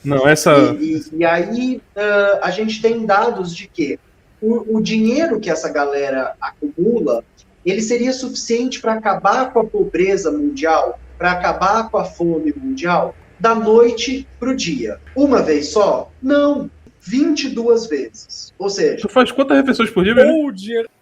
Não, essa. E aí a gente tem dados de que o dinheiro que essa galera acumula, ele seria suficiente para acabar com a pobreza mundial, para acabar com a fome mundial, da noite para o dia. Uma vez só? Não. 22 vezes. Ou seja... Tu faz quantas refeições por dia, velho?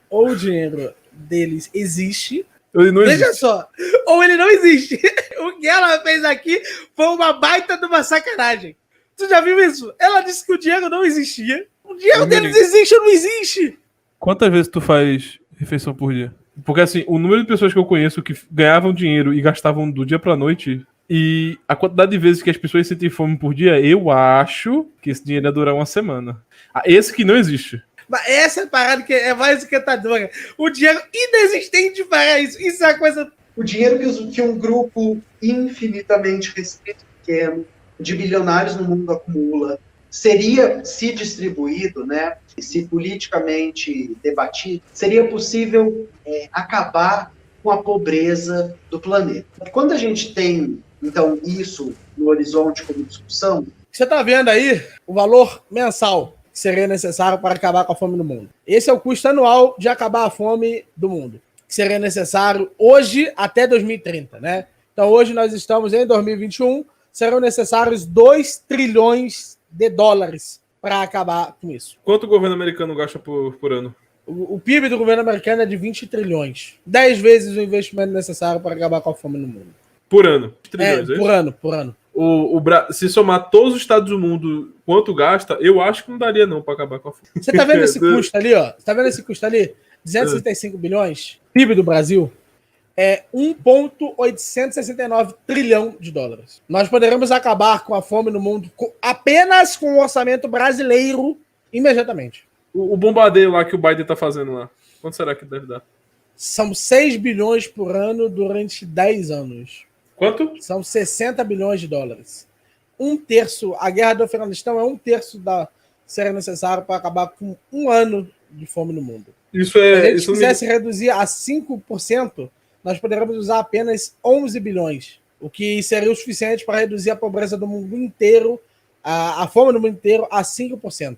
Ou o dinheiro deles existe. Ele não Veja existe. só. Ou ele não existe. O que ela fez aqui foi uma baita de uma sacanagem. Tu já viu isso? Ela disse que o dinheiro não existia. O dinheiro deles existe ou não existe? Quantas vezes tu faz refeição por dia? Porque assim, o número de pessoas que eu conheço que ganhavam dinheiro e gastavam do dia pra noite, e a quantidade de vezes que as pessoas sentem fome por dia, eu acho que esse dinheiro ia durar uma semana. Esse que não existe. Mas essa é a parada que é mais encantadora. O dinheiro inexistente para isso. Isso é a coisa... O dinheiro que um grupo infinitamente restrito, pequeno, de bilionários no mundo acumula, seria, se distribuído, né, se politicamente debatido, seria possível acabar com a pobreza do planeta. Quando a gente tem, então, isso no horizonte como discussão... Você está vendo aí o valor mensal que seria necessário para acabar com a fome no mundo. Esse é o custo anual de acabar a fome do mundo, que seria necessário hoje até 2030, né? Então, hoje nós estamos em 2021, serão necessários 2 trilhões de dólares para acabar com isso. Quanto o governo americano gasta por ano? O PIB do governo americano é de 20 trilhões. 10 vezes o investimento necessário para acabar com a fome no mundo. Por ano? Trilhões, por ano. Se somar todos os estados do mundo quanto gasta, eu acho que não daria não para acabar com a fome. Você tá vendo esse custo ali, ó? Você tá vendo esse custo ali? 265 bilhões? PIB do Brasil é 1,869 trilhão de dólares. Nós poderemos acabar com a fome no mundo apenas com o orçamento brasileiro imediatamente. O bombardeio lá que o Biden tá fazendo lá, quanto será que deve dar? São 6 bilhões por ano durante 10 anos. Quanto? São 60 bilhões de dólares. Um terço, a guerra do Afeganistão é um terço da seria necessário para acabar com um ano de fome no mundo. Isso é. Se a gente quisesse reduzir a 5%, nós poderíamos usar apenas 11 bilhões, o que seria o suficiente para reduzir a pobreza do mundo inteiro, a fome no mundo inteiro, a 5%.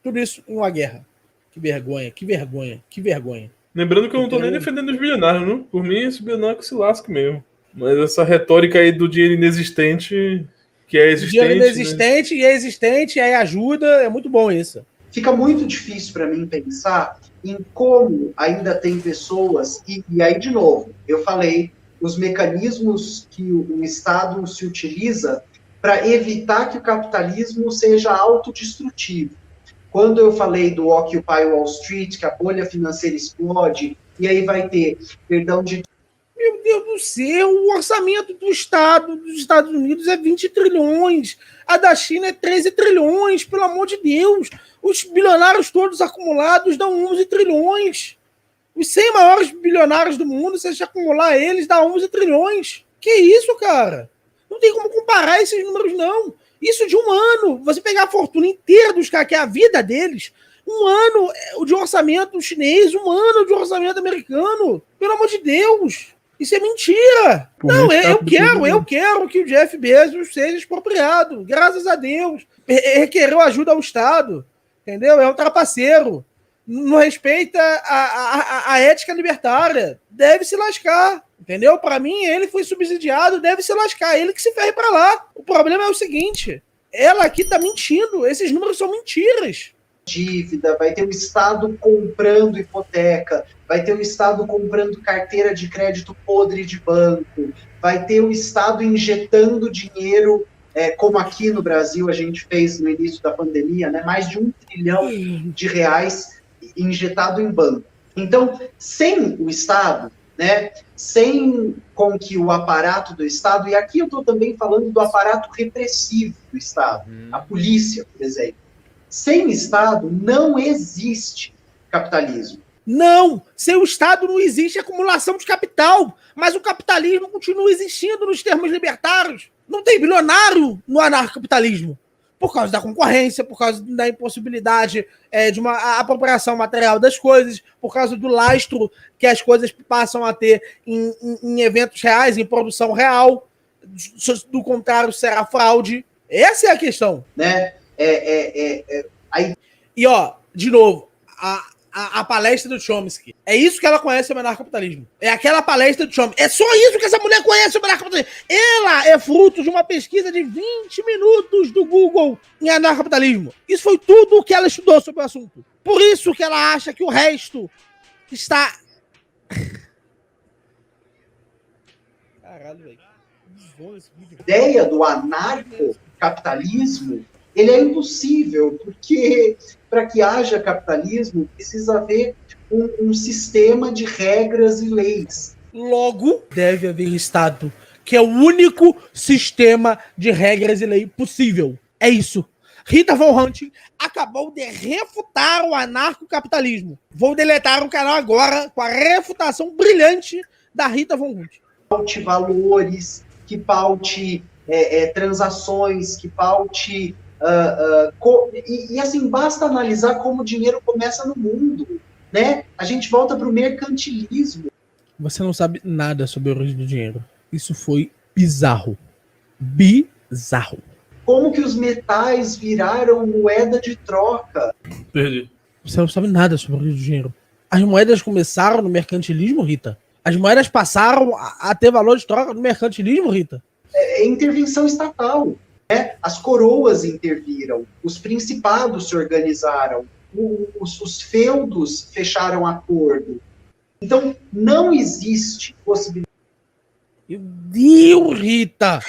Tudo isso em uma guerra. Que vergonha, que vergonha, que vergonha. Lembrando que eu não tô nem defendendo os bilionários, não. Por mim, esse bilionário que se lasque mesmo. Mas essa retórica aí do dinheiro inexistente, que é existente... O dinheiro inexistente, né? E é existente, e aí ajuda, é muito bom isso. Fica muito difícil para mim pensar em como ainda tem pessoas, e aí, de novo, eu falei os mecanismos que o Estado se utiliza para evitar que o capitalismo seja autodestrutivo. Quando eu falei do Occupy Wall Street, que a bolha financeira explode, e aí vai ter perdão de... Meu Deus do céu, o orçamento do Estado dos Estados Unidos é 20 trilhões, a da China é 13 trilhões, pelo amor de Deus. Os bilionários todos acumulados dão 11 trilhões. Os 100 maiores bilionários do mundo, se a gente acumular eles, dá 11 trilhões. Que isso, cara? Não tem como comparar esses números, não. Isso de um ano. Você pegar a fortuna inteira dos caras, que é a vida deles, um ano de orçamento chinês, um ano de orçamento americano. Pelo amor de Deus. Isso é mentira. Não, eu quero que o Jeff Bezos seja expropriado. Graças a Deus. Requereu ajuda ao Estado. Entendeu? É um trapaceiro. Não respeita a ética libertária. Deve se lascar. Entendeu? Para mim, ele foi subsidiado, deve se lascar. Ele que se ferre para lá. O problema é o seguinte. Ela aqui tá mentindo. Esses números são mentiras. Dívida, vai ter o Estado comprando hipoteca, vai ter o Estado comprando carteira de crédito podre de banco, vai ter o Estado injetando dinheiro, como aqui no Brasil a gente fez no início da pandemia, né, mais de 1 trilhão de reais injetado em banco. Então, sem o Estado, né, sem com que o aparato do Estado, e aqui eu estou também falando do aparato repressivo do Estado, a polícia, por exemplo, sem Estado não existe capitalismo. Não, sem o Estado não existe acumulação de capital, mas o capitalismo continua existindo nos termos libertários. Não tem bilionário no anarcocapitalismo, por causa da concorrência, por causa da impossibilidade de uma apropriação material das coisas, por causa do lastro que as coisas passam a ter em eventos reais, em produção real. Do contrário, será fraude. Essa é a questão. Né? E, ó, de novo, a palestra do Chomsky. É isso que ela conhece sobre anarcapitalismo. É aquela palestra do Chomsky. É só isso que essa mulher conhece sobre anarcapitalismo. Ela é fruto de uma pesquisa de 20 minutos do Google em anarcapitalismo. Isso foi tudo o que ela estudou sobre o assunto. Por isso que ela acha que o resto está... Caralho, velho. A ideia do anarcocapitalismo, ele é impossível, porque para que haja capitalismo precisa haver um sistema de regras e leis. Logo, deve haver Estado, que é o único sistema de regras e lei possível. É isso. Rita Von Hunt acabou de refutar o anarcocapitalismo. Vou deletar o canal agora com a refutação brilhante da Rita Von Hunt. Paute valores, que paute transações, que paute... e assim, basta analisar como o dinheiro começa no mundo, né? A gente volta para o mercantilismo. Você não sabe nada sobre a origem do dinheiro. Isso foi bizarro. Bizarro. Como que os metais viraram moeda de troca? Perdi. Você não sabe nada sobre a origem do dinheiro. As moedas começaram no mercantilismo, Rita? As moedas passaram a ter valor de troca no mercantilismo, Rita? É intervenção estatal. Né? As coroas interviram, os principados se organizaram, os feudos fecharam acordo. Então, não existe possibilidade. Meu Deus, Rita!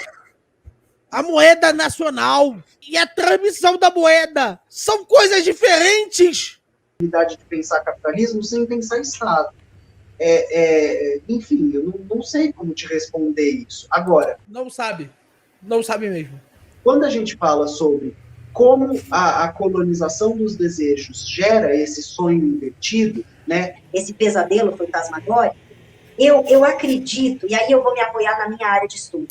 A moeda nacional e a transmissão da moeda são coisas diferentes! De pensar capitalismo sem pensar Estado. Enfim, eu não sei como te responder isso. Agora... Não sabe. Não sabe mesmo. Quando a gente fala sobre como a colonização dos desejos gera esse sonho invertido, né? Esse pesadelo fantasmagórico, eu acredito, e aí eu vou me apoiar na minha área de estudo,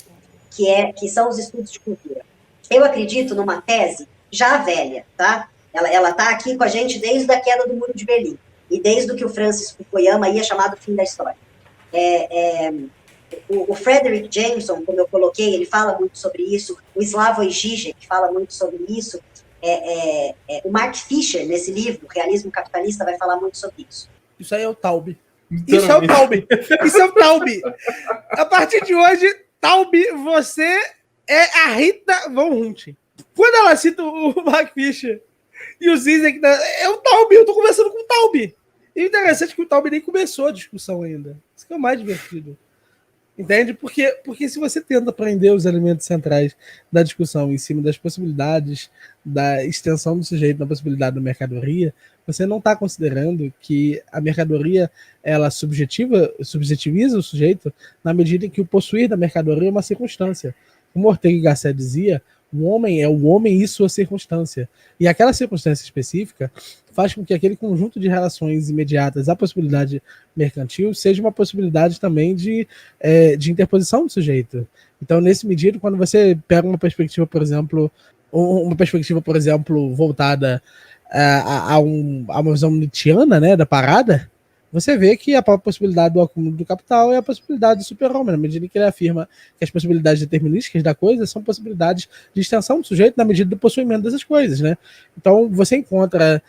que são os estudos de cultura. Eu acredito numa tese já velha, tá? Ela tá aqui com a gente desde a queda do Muro de Berlim, e desde o que o Francis Fukuyama ia chamar do fim da história. O Frederick Jameson, como eu coloquei, ele fala muito sobre isso, o Slavoj Žižek fala muito sobre isso, o Mark Fisher, nesse livro, Realismo Capitalista, vai falar muito sobre isso. Isso aí é o Taube. Isso é o Taube. Isso é o Taube. A partir de hoje, Taube, você é a Rita Von Hunt. Quando ela cita o Mark Fisher e o Zizek, é o Taube, eu tô conversando com o Taube. E o interessante é que o Taube nem começou a discussão ainda. Isso que é o mais divertido. Entende? Porque se você tenta aprender os elementos centrais da discussão em cima das possibilidades da extensão do sujeito na possibilidade da mercadoria, você não está considerando que a mercadoria ela subjetiviza o sujeito na medida em que o possuir da mercadoria é uma circunstância. Como Ortega y Gasset dizia, o homem é o homem e sua circunstância. E aquela circunstância específica faz com que aquele conjunto de relações imediatas à possibilidade mercantil seja uma possibilidade também de interposição do sujeito. Então, nesse medida, quando você pega uma perspectiva, por exemplo, voltada a uma visão nietzschiana, né, da parada, você vê que a possibilidade do acúmulo do capital é a possibilidade do super-homem, na medida em que ele afirma que as possibilidades determinísticas da coisa são possibilidades de extensão do sujeito na medida do possuimento dessas coisas, né? Então, você encontra,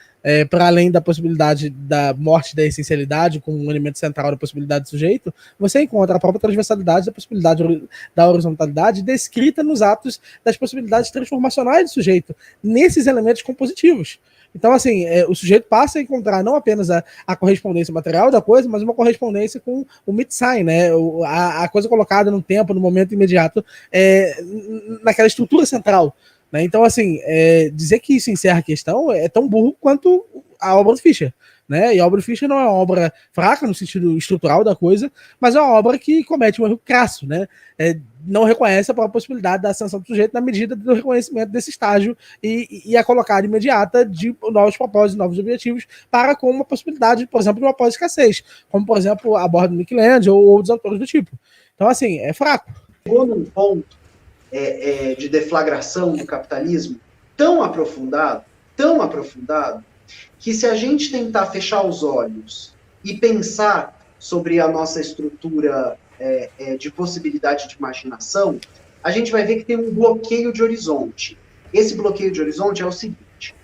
para além da possibilidade da morte da essencialidade como um elemento central da possibilidade do sujeito, você encontra a própria transversalidade da possibilidade da horizontalidade descrita nos atos das possibilidades transformacionais do sujeito, nesses elementos compositivos. Então, assim, o sujeito passa a encontrar não apenas a correspondência material da coisa, mas uma correspondência com o Mitsein, né? A coisa colocada no tempo, no momento imediato, naquela estrutura central. Né? Então, assim, dizer que isso encerra a questão é tão burro quanto a obra do Fischer. Né? E a obra do Fischer não é uma obra fraca no sentido estrutural da coisa, mas é uma obra que comete um erro crasso, né? Não reconhece a própria possibilidade da ascensão do sujeito na medida do reconhecimento desse estágio e a colocada imediata de novos propósitos, novos objetivos para com uma possibilidade, por exemplo, de uma pós-escassez, como, por exemplo, a borda do Michelangelo ou outros autores do tipo. Então, assim, é fraco. Chegou num ponto de deflagração do capitalismo tão aprofundado, que se a gente tentar fechar os olhos e pensar sobre a nossa estrutura de possibilidade de imaginação, a gente vai ver que tem um bloqueio de horizonte. Esse bloqueio de horizonte é o seguinte: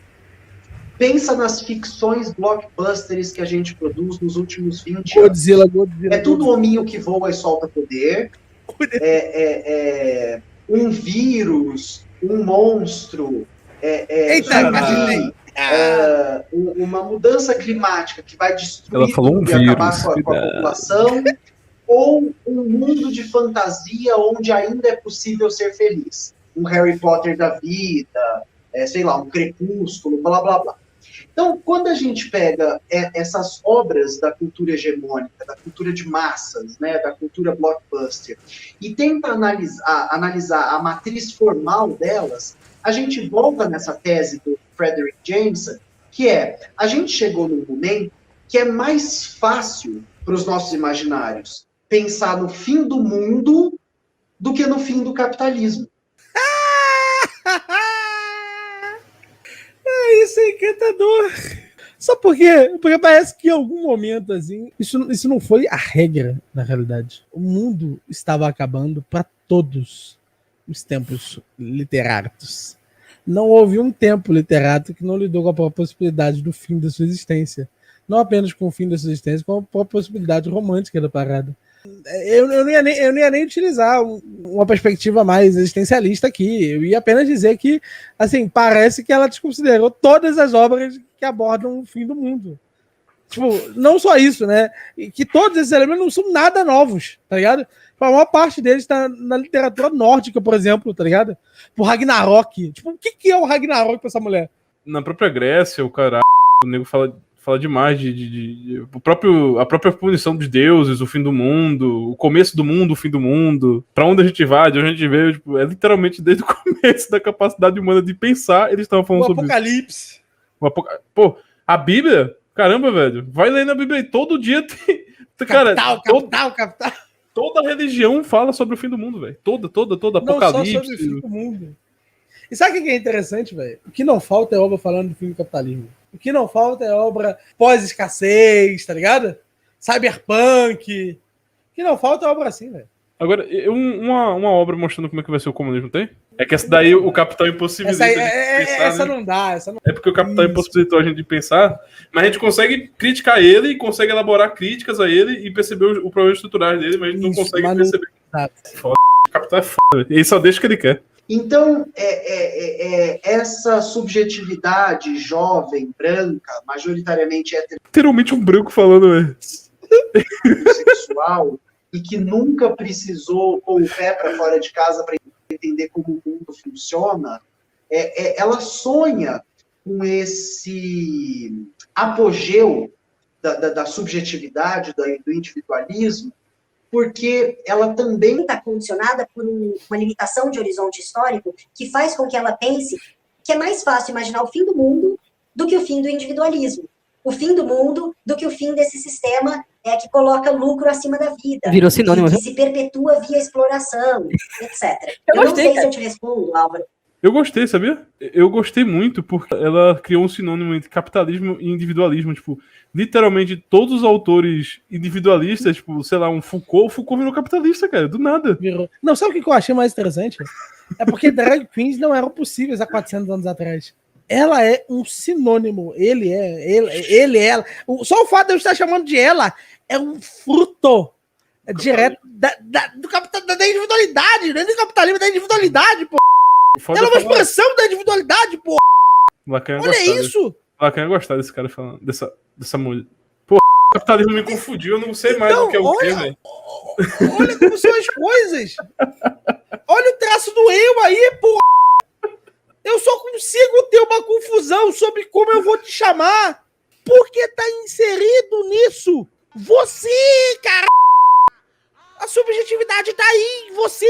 pensa nas ficções blockbusters que a gente produz nos últimos 20 anos. É tudo hominho que voa e solta poder. Um vírus, um monstro, uma mudança climática que vai destruir e acabar com a população, ou um mundo de fantasia onde ainda é possível ser feliz. Um Harry Potter da vida, sei lá, um Crepúsculo, blá, blá, blá. Então, quando a gente pega essas obras da cultura hegemônica, da cultura de massas, né, da cultura blockbuster, e tenta analisar a matriz formal delas, a gente volta nessa tese do Frederick Jameson, que a gente chegou num momento que é mais fácil para os nossos imaginários pensar no fim do mundo do que no fim do capitalismo. Isso é encantador. Só porque parece que em algum momento, assim, isso não foi a regra, na realidade. O mundo estava acabando para todos os tempos literários. Não houve um tempo literário que não lidou com a possibilidade do fim da sua existência. Não apenas com o fim da sua existência, com a própria possibilidade romântica da parada. Eu não ia nem utilizar uma perspectiva mais existencialista aqui. Eu ia apenas dizer que, assim, parece que ela desconsiderou todas as obras que abordam o fim do mundo. Tipo, não só isso, né? E que todos esses elementos não são nada novos, tá ligado? A maior parte deles está na literatura nórdica, por exemplo, tá ligado? Por Ragnarok. Tipo, o que é o Ragnarok pra essa mulher? Na própria Grécia, o nego fala demais a própria punição dos deuses, o fim do mundo, o começo do mundo, o fim do mundo, pra onde a gente vai, de onde a gente veio, tipo, é literalmente desde o começo da capacidade humana de pensar, eles estavam falando sobre Apocalipse. Pô, a Bíblia, caramba, velho, vai ler na Bíblia aí, todo dia tem... Capital. Toda religião fala sobre o fim do mundo, velho. Toda, Apocalipse. Não só sobre o fim do mundo. E sabe o que é interessante, velho? O que não falta é obra falando do fim do capitalismo. O que não falta é obra pós-escassez, tá ligado? Cyberpunk. O que não falta é obra assim, velho. Agora, uma obra mostrando como é que vai ser o comunismo tem? É que essa daí o Capital impossibilitou essa não dá. É porque o Capital impossibilitou a gente de pensar, mas a gente consegue criticar ele e consegue elaborar críticas a ele e perceber o problema estrutural dele, mas a gente não consegue perceber. Foda. O Capital é foda. Ele só deixa o que ele quer. Então, essa subjetividade jovem, branca, majoritariamente literalmente um branco falando sexual, e que nunca precisou pôr o pé para fora de casa para entender como o mundo funciona, ela sonha com esse apogeu da subjetividade, do individualismo, porque ela também está condicionada por uma limitação de horizonte histórico que faz com que ela pense que é mais fácil imaginar o fim do mundo do que o fim do individualismo. O fim do mundo do que o fim desse sistema que coloca lucro acima da vida. Virou sinônimo. Que se perpetua via exploração, etc. Eu não sei se eu te respondo, Álvaro. Eu gostei, sabia? Eu gostei muito porque ela criou um sinônimo entre capitalismo e individualismo. Tipo, literalmente todos os autores individualistas, tipo, sei lá, o Foucault virou capitalista, cara, do nada. Não, sabe o que eu achei mais interessante? É porque drag queens não eram possíveis há 400 anos atrás. Ela é um sinônimo. Ele, ela. Só o fato de eu estar chamando de ela é um fruto direto da individualidade, não é do capitalismo, da individualidade, pô. Ela é uma expressão da individualidade, pô. Olha isso. Bacana gostar desse cara falando, dessa mulher. Pô, o capitalismo me confundiu, eu não sei mais do que é o que, velho. Olha como são as coisas. Olha o traço do eu aí, pô. Eu só consigo ter uma confusão sobre como eu vou te chamar porque tá inserido nisso. Você, cara. A subjetividade tá aí. Você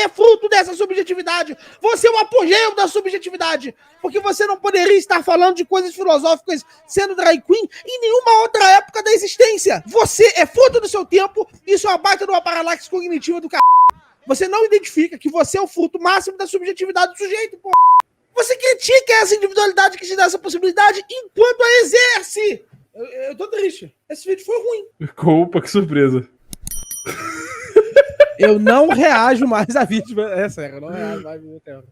é fruto dessa subjetividade. Você é o apogeu da subjetividade. Porque você não poderia estar falando de coisas filosóficas sendo drag queen em nenhuma outra época da existência. Você é fruto do seu tempo. Isso é uma baita de uma paralaxe cognitiva do cara. Você não identifica que você é o fruto máximo da subjetividade do sujeito, pô. Você critica essa individualidade que te dá essa possibilidade enquanto a exerce. Eu tô triste. Esse vídeo foi ruim. Opa, que surpresa. Eu não reajo mais a vítima. É sério, eu não reajo mais a vítima.